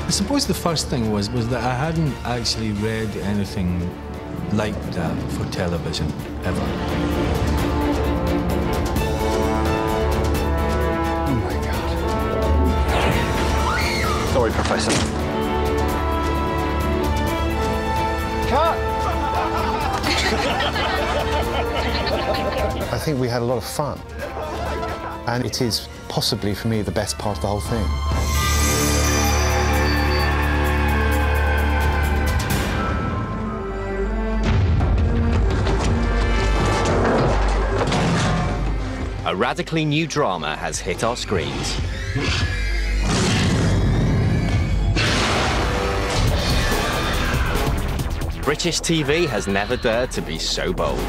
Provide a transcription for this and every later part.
I suppose the first thing was that I hadn't actually read anything like that for television, ever. Oh my God. Sorry, Professor. Cut! I think we had a lot of fun, and it is possibly, for me, the best part of the whole thing. A radically new drama has hit our screens. British TV has never dared to be so bold.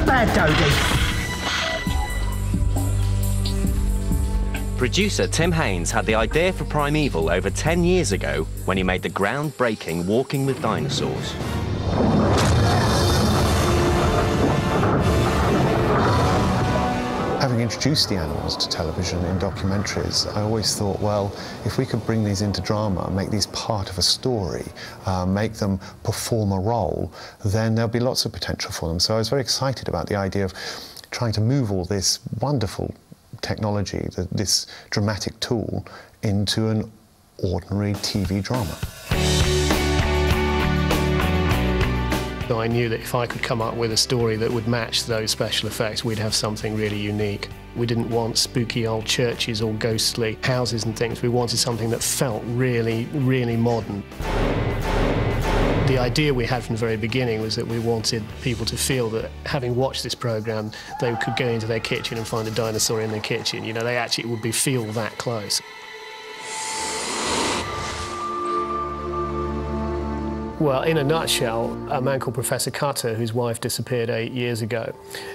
Bad Dodie. Producer Tim Haynes had the idea for Primeval over 10 years ago when he made the groundbreaking Walking with Dinosaurs. Having introduced the animals to television in documentaries, I always thought, well, if we could bring these into drama, make these part of a story, make them perform a role, then there'll be lots of potential for them. So I was very excited about the idea of trying to move all this wonderful technology, this dramatic tool, into an ordinary TV drama. I knew that if I could come up with a story that would match those special effects, we'd have something really unique. We didn't want spooky old churches or ghostly houses and things. We wanted something that felt really, really modern. The idea we had from the very beginning was that we wanted people to feel that, having watched this programme, they could go into their kitchen and find a dinosaur in their kitchen. You know, they actually would feel that close. Well, in a nutshell, a man called Professor Cutter, whose wife disappeared 8 years ago,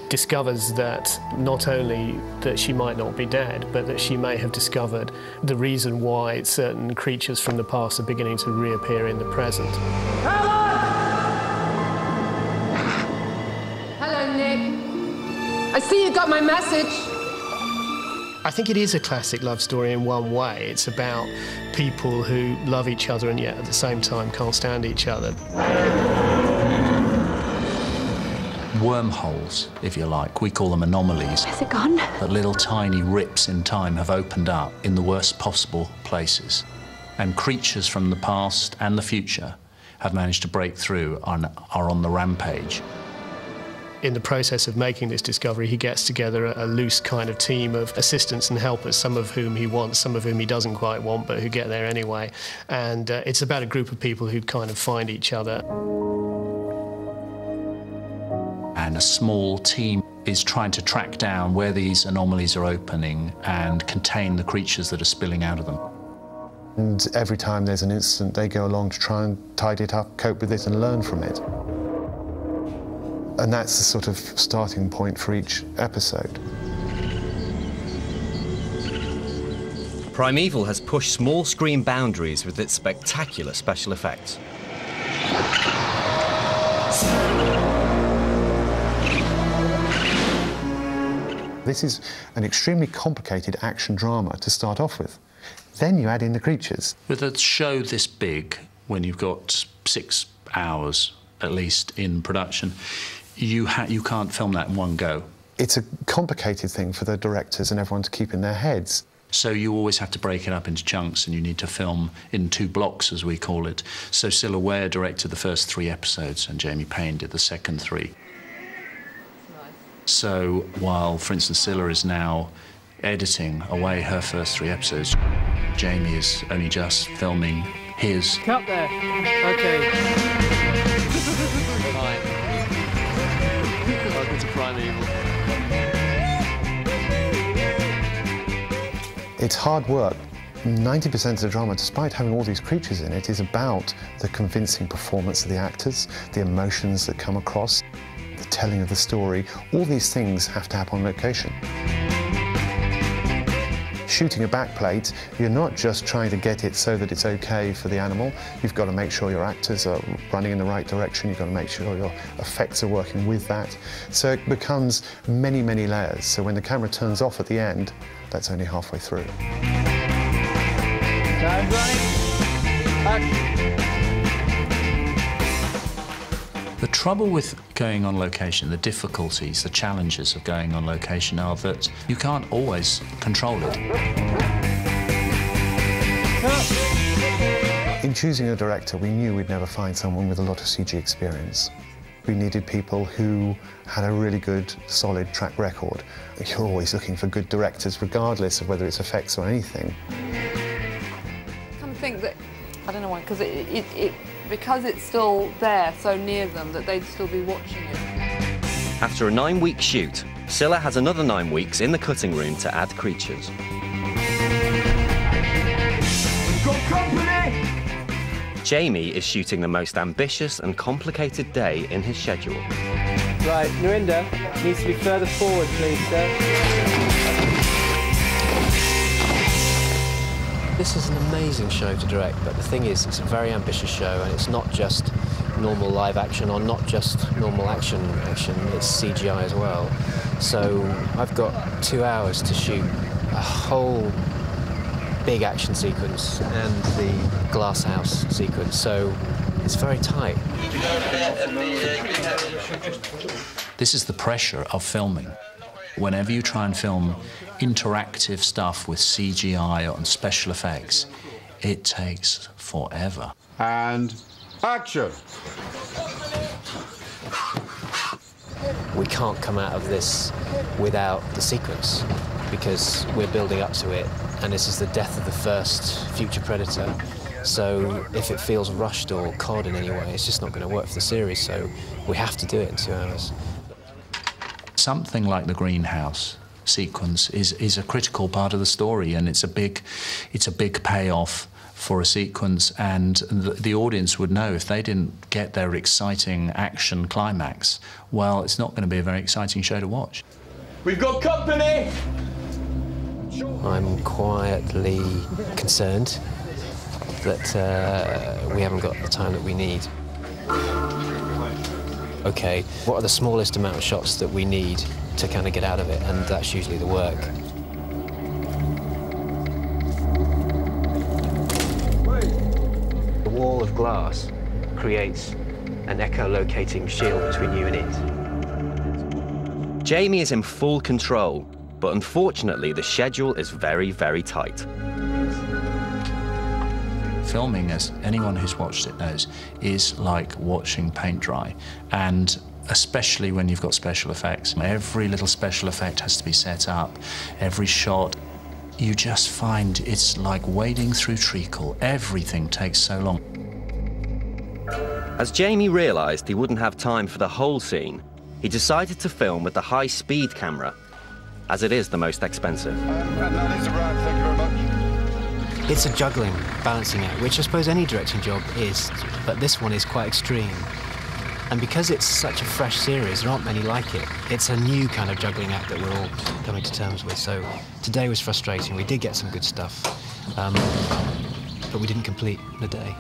discovers that not only that she might not be dead, but that she may have discovered the reason why certain creatures from the past are beginning to reappear in the present. Hello, Nick. I see you got my message. I think it is a classic love story in one way. It's about people who love each other and yet at the same time can't stand each other. Wormholes, if you like. We call them anomalies. Has it gone? That little tiny rips in time have opened up in the worst possible places. And creatures from the past and the future have managed to break through and are on the rampage. In the process of making this discovery, he gets together a loose kind of team of assistants and helpers, some of whom he wants, some of whom he doesn't quite want, but who get there anyway. And it's about a group of people who kind of find each other. And a small team is trying to track down where these anomalies are opening and contain the creatures that are spilling out of them. And every time there's an incident, they go along to try and tidy it up, cope with it, and learn from it. And that's the sort of starting point for each episode. Primeval has pushed small screen boundaries with its spectacular special effects. This is an extremely complicated action drama to start off with. Then you add in the creatures. With a show this big, when you've got 6 hours at least in production, you can't film that in one go. It's a complicated thing for the directors and everyone to keep in their heads. So you always have to break it up into chunks, and you need to film in 2 blocks, as we call it. So Cilla Ware directed the first 3 episodes, and Jamie Payne did the second 3. So while, for instance, Cilla is now editing away her first 3 episodes, Jamie is only just filming his. Cut there. OK. Hi. Welcome to Primeval. It's hard work. 90% of the drama, despite having all these creatures in it, is about the convincing performance of the actors, the emotions that come across, the telling of the story. All these things have to happen on location. shooting a backplate, you're not just trying to get it so that it's okay for the animal. You've got to make sure your actors are running in the right direction. You've got to make sure your effects are working with that. So it becomes many, many layers. So when the camera turns off at the end, that's only halfway through. Time running. Action. The trouble with going on location, the difficulties, the challenges of going on location are that you can't always control it. In choosing a director, we knew we'd never find someone with a lot of CG experience. We needed people who had a really good, solid track record. You're always looking for good directors, regardless of whether it's effects or anything. I kind of think that, I don't know why, because it's still there, so near them, that they'd still be watching it. After a 9-week shoot, Scylla has another 9 weeks in the cutting room to add creatures. We've got company! Jamie is shooting the most ambitious and complicated day in his schedule. Right, Narinder needs to be further forward, please, sir. This is an amazing show to direct, but the thing is, it's a very ambitious show, and it's not just normal live action or not just normal action, it's CGI as well. So I've got 2 hours to shoot a whole big action sequence and the glass house sequence, so it's very tight. This is the pressure of filming. Whenever you try and film interactive stuff with CGI and special effects, it takes forever. And action! We can't come out of this without the sequence, because we're building up to it, and this is the death of the first future predator. So if it feels rushed or cod in any way, it's just not going to work for the series, so we have to do it in 2 hours. Something like the greenhouse sequence is a critical part of the story, and it's a big payoff for a sequence, and the audience would know if they didn't get their exciting action climax, well, it's not going to be a very exciting show to watch. We've got company! I'm quietly concerned that we haven't got the time that we need. Okay, what are the smallest amount of shots that we need to kind of get out of it, and that's usually the work. The wall of glass creates an echolocating shield between you and it. Jamie is in full control, but unfortunately the schedule is very, very tight. Filming, as anyone who's watched it knows, is like watching paint dry, and especially when you've got special effects. Every little special effect has to be set up, every shot. You just find it's like wading through treacle. Everything takes so long. As Jamie realised he wouldn't have time for the whole scene, he decided to film with the high-speed camera, as it is the most expensive. That is a wrap, thank you very much. It's a juggling, balancing act, which I suppose any directing job is, but this one is quite extreme. And because it's such a fresh series, there aren't many like it. It's a new kind of juggling act that we're all coming to terms with. So today was frustrating. We did get some good stuff, but we didn't complete the day.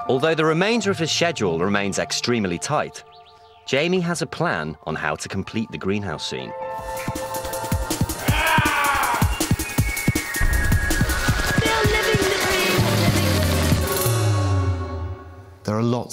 Although the remainder of his schedule remains extremely tight, Jamie has a plan on how to complete the greenhouse scene. There are lots